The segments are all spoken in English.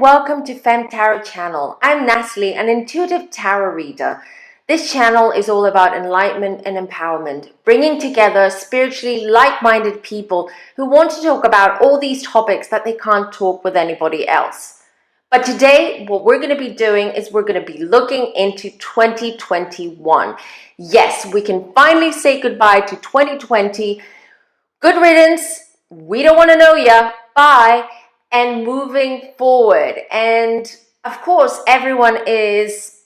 welcome to Femme Tarot channel. I'm Natalie, an intuitive tarot reader. This channel is all about enlightenment and empowerment, bringing together spiritually like-minded people who want to talk about all these topics that they can't talk with anybody else. But today, what we're going to be doing is we're going to be looking into 2021. Yes, we can finally say goodbye to 2020. Good riddance. We don't want to know ya. Bye. And moving forward. And of course, everyone is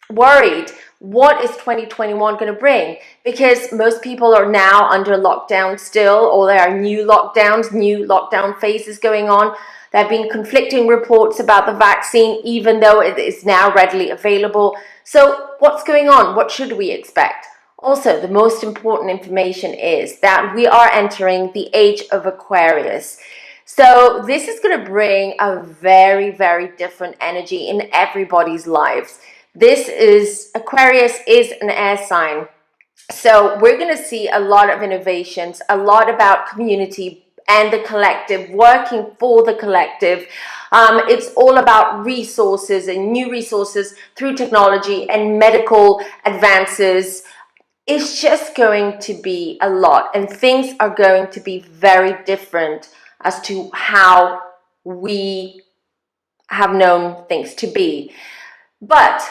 worried. What is 2021 going to bring? Because most people are now under lockdown still, or there are new lockdown phases going on. There have been conflicting reports about the vaccine, even though it is now readily available. So what's going on? What should we expect? Also, the most important information is that we are entering the age of Aquarius. So this is going to bring a very, very different energy in everybody's lives. Aquarius is an air sign. So we're going to see a lot of innovations, a lot about community and the collective, working for the collective. It's all about resources and new resources through technology and medical advances. It's just going to be a lot, and things are going to be very different as to how we have known things to be. But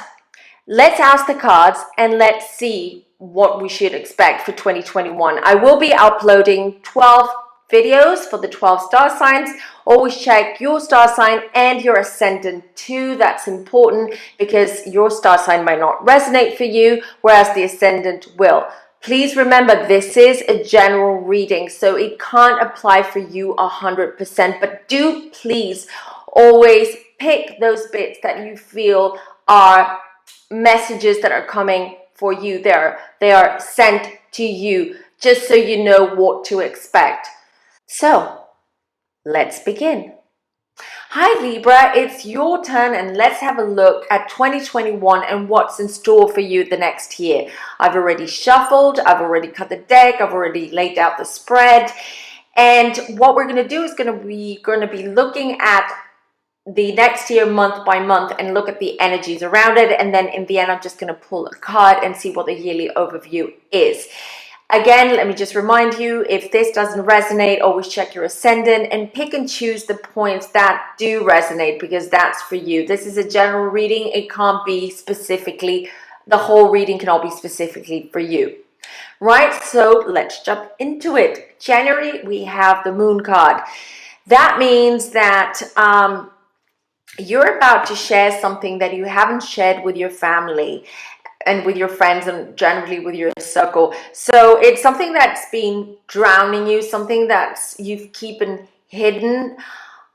let's ask the cards and let's see what we should expect for 2021. I will be uploading 12 videos for the 12 star signs. Always check your star sign and your ascendant too. That's important because your star sign might not resonate for you, whereas the ascendant will. Please remember, this is a general reading, so it can't apply for you 100%, but do please always pick those bits that you feel are messages that are coming for you. They are sent to you, just so you know what to expect. So, let's begin. Hi Libra, it's your turn, and let's have a look at 2021 and what's in store for you the next year. I've already shuffled, I've already cut the deck, I've already laid out the spread, and what we're going to do is going to be looking at the next year month by month and look at the energies around it, and then in the end I'm just going to pull a card and see what the yearly overview is. Again, let me just remind you, if this doesn't resonate, always check your ascendant and pick and choose the points that do resonate, because that's for you. This is a general reading. It can't be specifically, the whole reading can all be specifically for you. Right, so let's jump into it. January, we have the Moon card. That means that you're about to share something that you haven't shared with your family and with your friends and generally with your circle. So it's something that's been drowning you, something that's you've keeping hidden.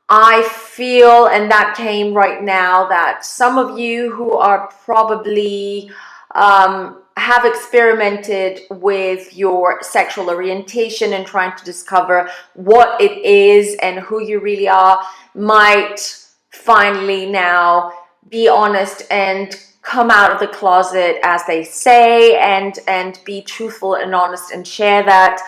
I feel, and that came right now, that some of you who are probably have experimented with your sexual orientation and trying to discover what it is and who you really are might finally now be honest and come out of the closet, as they say, and be truthful and honest and share that.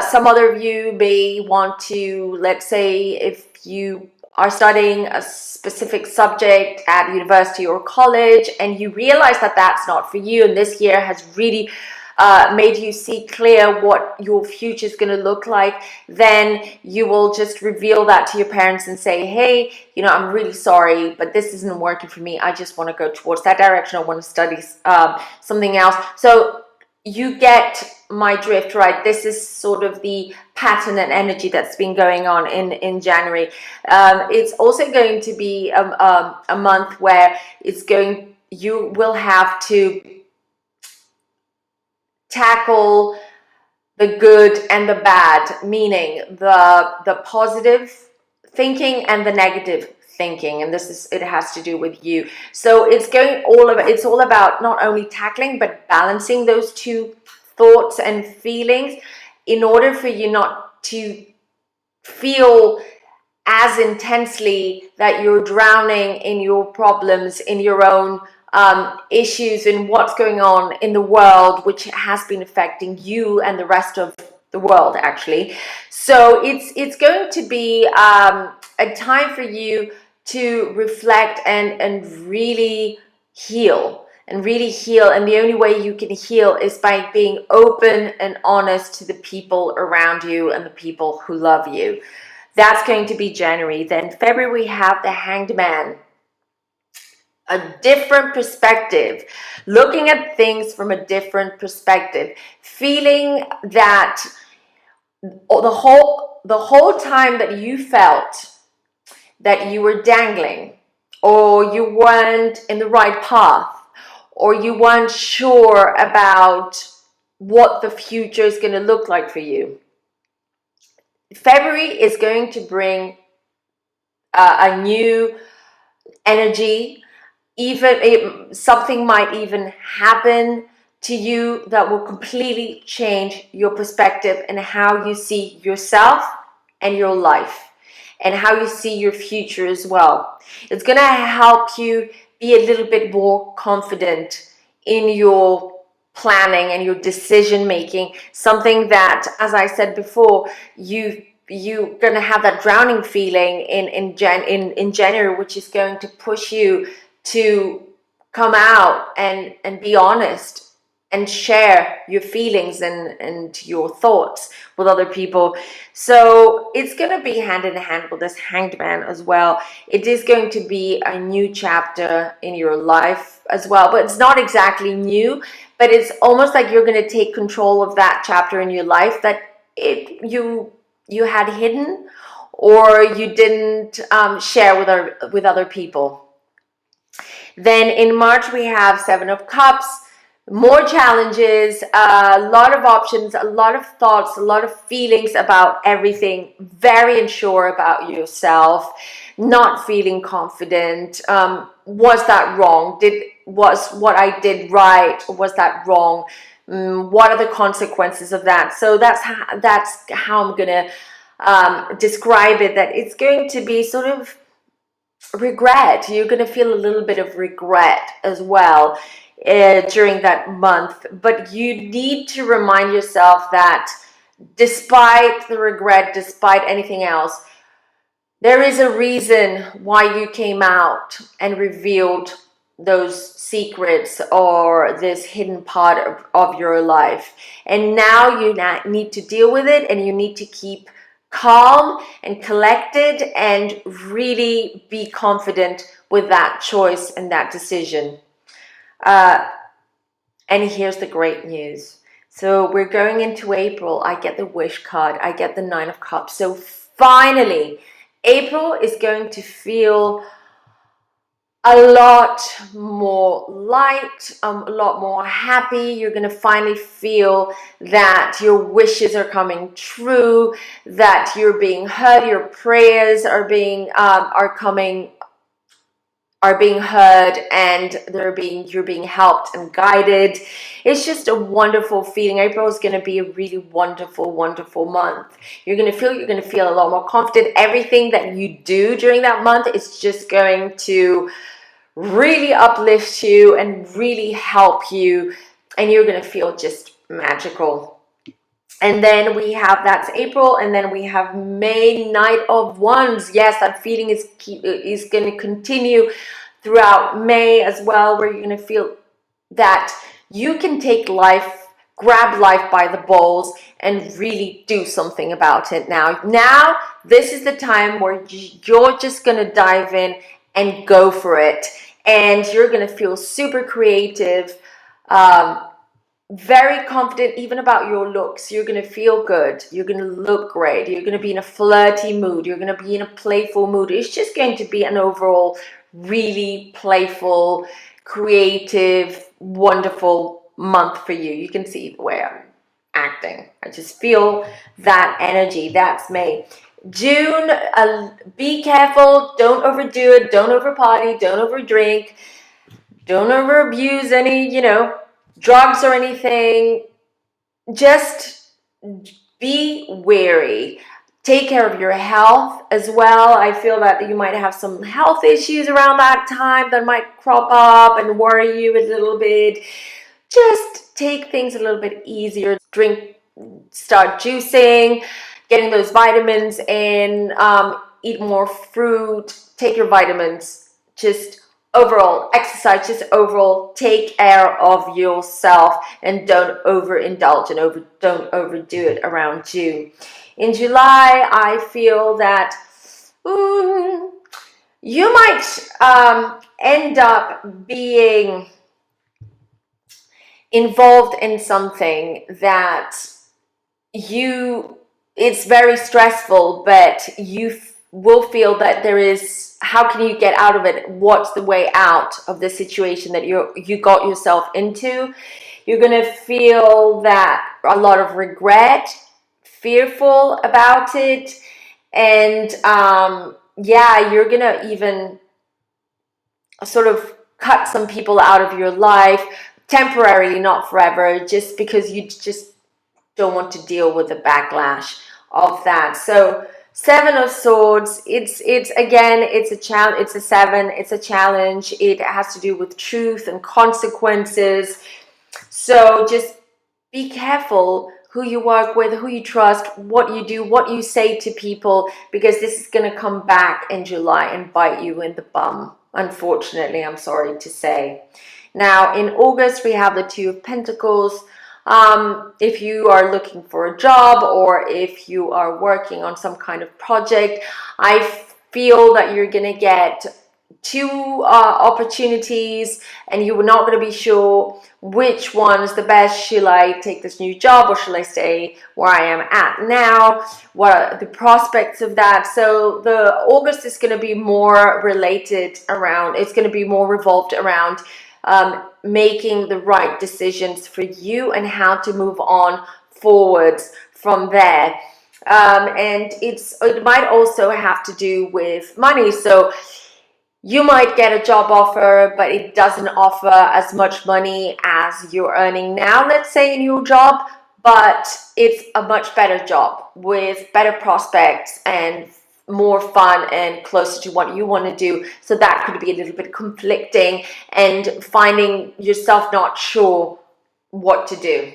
Some other of you may want to, let's say, if you are studying a specific subject at university or college and you realize that that's not for you, and this year has really made you see clear what your future is going to look like, then you will just reveal that to your parents and say, hey, you know, I'm really sorry, but this isn't working for me. I just want to go towards that direction. I want to study something else. So you get my drift, right? This is sort of the pattern and energy that's been going on in January. It's also going to be a month where you will have to tackle the good and the bad, meaning the positive thinking and the negative thinking, and it has to do with you. So it's all about not only tackling but balancing those two thoughts and feelings in order for you not to feel as intensely that you're drowning in your problems, in your own issues, and what's going on in the world, which has been affecting you and the rest of the world, actually. So it's going to be a time for you to reflect and really heal. And really heal. And the only way you can heal is by being open and honest to the people around you and the people who love you. That's going to be January. Then February, we have the Hanged Man. A different perspective, looking at things from a different perspective, feeling that the whole time that you felt that you were dangling, or you weren't in the right path, or you weren't sure about what the future is going to look like for you. February is going to bring a new energy. Even something might even happen to you that will completely change your perspective and how you see yourself and your life, and how you see your future as well. It's going to help you be a little bit more confident in your planning and your decision making. Something that, as I said before, you're going to have that drowning feeling in January, which is going to push you to come out and be honest and share your feelings and your thoughts with other people. So it's going to be hand in hand with this Hanged Man as well. It is going to be a new chapter in your life as well, but it's not exactly new, but it's almost like you're going to take control of that chapter in your life that you had hidden, or you didn't share with other people. Then in March, we have Seven of Cups, more challenges, a lot of options, a lot of thoughts, a lot of feelings about everything, very unsure about yourself, not feeling confident. Was that wrong? Was what I did right, or was that wrong? What are the consequences of that? So that's how I'm going to describe it, that it's going to be sort of regret. You're going to feel a little bit of regret as well during that month, but you need to remind yourself that despite the regret, despite anything else, there is a reason why you came out and revealed those secrets or this hidden part of your life, and now you need to deal with it, and you need to keep calm and collected and really be confident with that choice and that decision. And here's the great news. So we're going into April. I get the wish card. I get the Nine of Cups. So finally, April is going to feel a lot more light, a lot more happy. You're going to finally feel that your wishes are coming true, that you're being heard, your prayers are being heard, and you're being helped and guided. It's just a wonderful feeling. April is going to be a really wonderful, wonderful month. You're going to feel a lot more confident. Everything that you do during that month is just going to really uplift you and really help you, and you're going to feel just magical. And then we have, that's April, and then we have May, Knight of Wands. Yes, that feeling is going to continue throughout May as well, where you're going to feel that you can take life, grab life by the balls, and really do something about it now. Now, this is the time where you're just going to dive in and go for it. And you're going to feel super creative, very confident even about your looks. You're going to feel good. You're going to look great. You're going to be in a flirty mood. You're going to be in a playful mood. It's just going to be an overall really playful, creative, wonderful month for you. You can see the way I'm acting. I just feel that energy. That's May. June, be careful. Don't overdo it. Don't overparty. Don't overdrink. Don't overabuse any, drugs or anything. Just be wary. Take care of your health as well. I feel that you might have some health issues around that time that might crop up and worry you a little bit. Just take things a little bit easier. Start juicing, getting those vitamins in. eat more fruit, take your vitamins, just overall exercise, just overall take care of yourself, and don't overindulge and don't overdo it around June. In July, I feel that you might end up being involved in something that it's very stressful, but you will feel that there is, how can you get out of it? What's the way out of the situation that you got yourself into? You're going to feel that a lot of regret, fearful about it, and yeah, you're going to even sort of cut some people out of your life temporarily, not forever, just because you just don't want to deal with the backlash of that. So Seven of Swords, it's again, it's a challenge. It's a seven, it's a challenge. It has to do with truth and consequences. So just be careful who you work with, who you trust, what you do, what you say to people, because this is going to come back in July and bite you in the bum, unfortunately, I'm sorry to say. Now in August we have the Two of Pentacles. If you are looking for a job, or if you are working on some kind of project, I feel that you're going to get two opportunities, and you're not going to be sure which one is the best. Shall I take this new job, or shall I stay where I am at now? What are the prospects of that? So the August is going to be more related around, it's going to be more revolved around making the right decisions for you and how to move on forwards from there. And it might also have to do with money. So you might get a job offer, but it doesn't offer as much money as you're earning now, let's say, in your job, but it's a much better job with better prospects and more fun and closer to what you want to do. So that could be a little bit conflicting and finding yourself not sure what to do.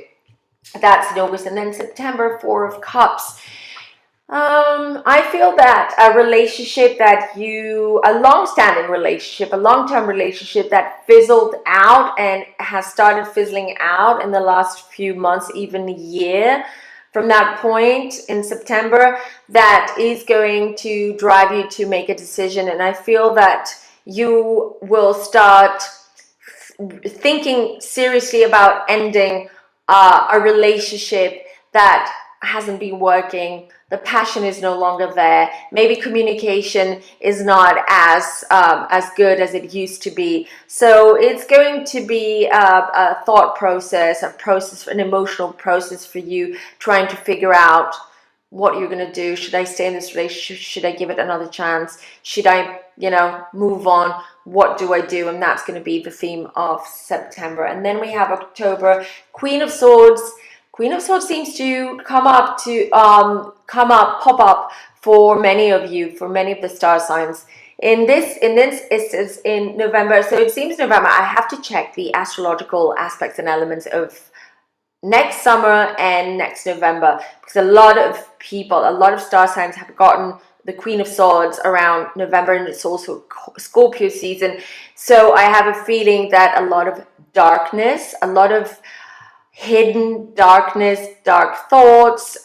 That's in August. And then September, Four of Cups. I feel that a relationship that a long-standing relationship, a long-term relationship that fizzled out and has started fizzling out in the last few months, even a year from that point in September, that is going to drive you to make a decision. And I feel that you will start thinking seriously about ending a relationship that hasn't been working. The passion is no longer there. Maybe communication is not as good as it used to be. So it's going to be a thought process, an emotional process for you, trying to figure out what you're going to do. Should I stay in this relationship? Should I give it another chance? Should I, move on? What do I do? And that's going to be the theme of September. And then we have October, Queen of Swords. Queen of Swords seems to pop up for many of you, for many of the star signs. In this is in November. So it seems November. I have to check the astrological aspects and elements of next summer and next November, because a lot of star signs have gotten the Queen of Swords around November, and it's also Scorpio season. So I have a feeling that a lot of darkness, a lot of hidden darkness, dark thoughts,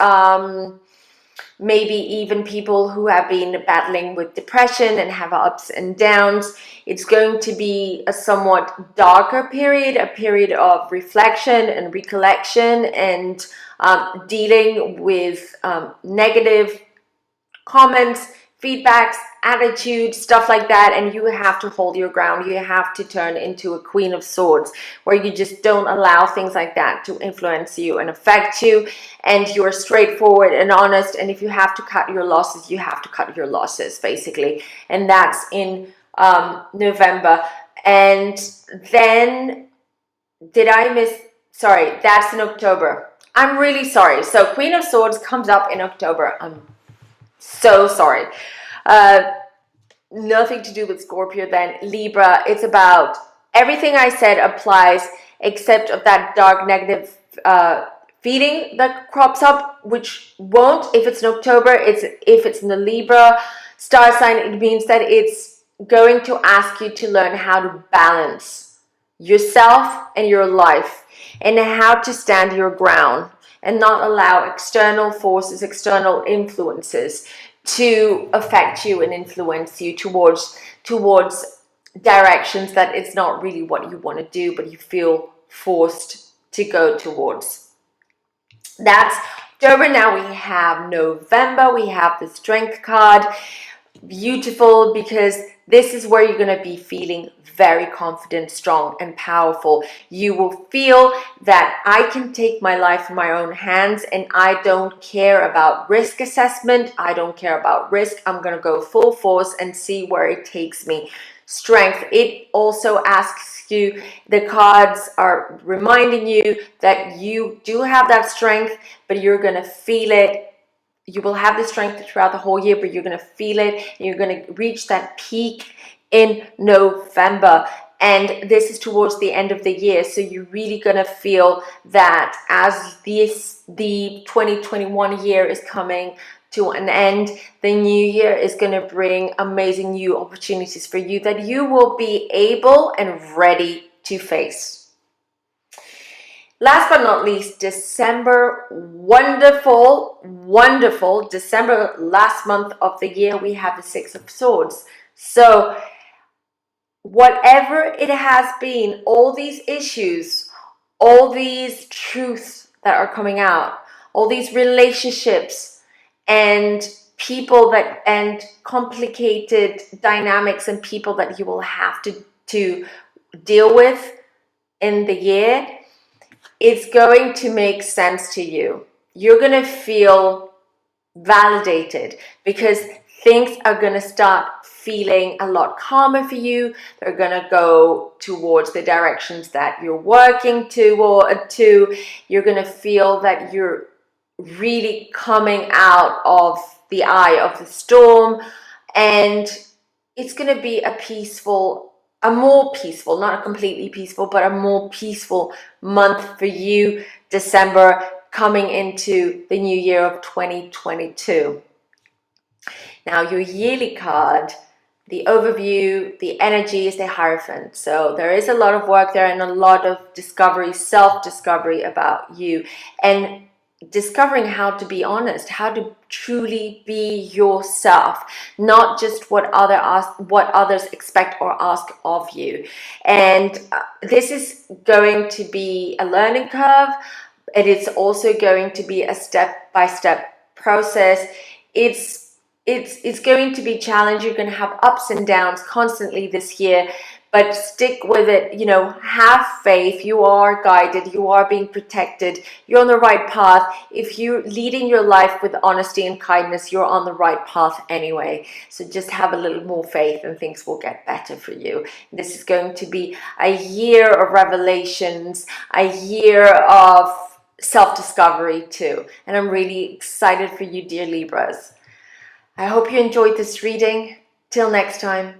maybe even people who have been battling with depression and have ups and downs. It's going to be a somewhat darker period, a period of reflection and recollection, and dealing with negative comments, feedbacks, attitude, stuff like that. And you have to hold your ground. You have to turn into a Queen of Swords, where you just don't allow things like that to influence you and affect you, and you're straightforward and honest. And if you have to cut your losses, you have to cut your losses, basically. And that's in November. And then sorry, that's in October. I'm really sorry. So Queen of Swords comes up in October. I'm so sorry. Nothing to do with Scorpio then. Libra, it's about everything I said applies, except of that dark negative feeling that crops up, which won't if it's in October. If it's in the Libra star sign, it means that it's going to ask you to learn how to balance yourself and your life, and how to stand your ground and not allow external forces, external influences to affect you and influence you towards directions that it's not really what you want to do, but you feel forced to go towards. That's October. Now we have November. We have the Strength card. Beautiful, because this is where you're going to be feeling very confident, strong, and powerful. You will feel that I can take my life in my own hands, and I don't care about risk assessment. I don't care about risk. I'm going to go full force and see where it takes me. Strength. It also asks you, the cards are reminding you that you do have that strength, but you're going to feel it. You will have the strength throughout the whole year, but you're going to feel it, and you're going to reach that peak in November. And this is towards the end of the year, so you're really going to feel that as the 2021 year is coming to an end, the new year is going to bring amazing new opportunities for you that you will be able and ready to face. Last but not least, December. Wonderful, wonderful. December, last month of the year, we have the Six of Swords. So whatever it has been, all these issues, all these truths that are coming out, all these relationships and people that, and complicated dynamics and people that you will have to deal with in the year, it's going to make sense to you. You're going to feel validated, because things are going to start feeling a lot calmer for you. They're going to go towards the directions that you're working to. You're going to feel that you're really coming out of the eye of the storm, and it's going to be a more peaceful, not a completely peaceful, but a more peaceful month for you, December, coming into the new year of 2022. Now, your yearly card, the overview, the energy is the Hierophant. So there is a lot of work there and a lot of discovery, self-discovery about you, and discovering how to be honest, how to truly be yourself, not just what others expect or ask of you. And this is going to be a learning curve. It is also going to be a step-by-step process. It's going to be challenging. You're going to have ups and downs constantly this year, but stick with it. You know, have faith. You are guided. You are being protected. You're on the right path. If you're leading your life with honesty and kindness, you're on the right path anyway. So just have a little more faith and things will get better for you. This is going to be a year of revelations, a year of self-discovery too. And I'm really excited for you, dear Libras. I hope you enjoyed this reading. Till next time.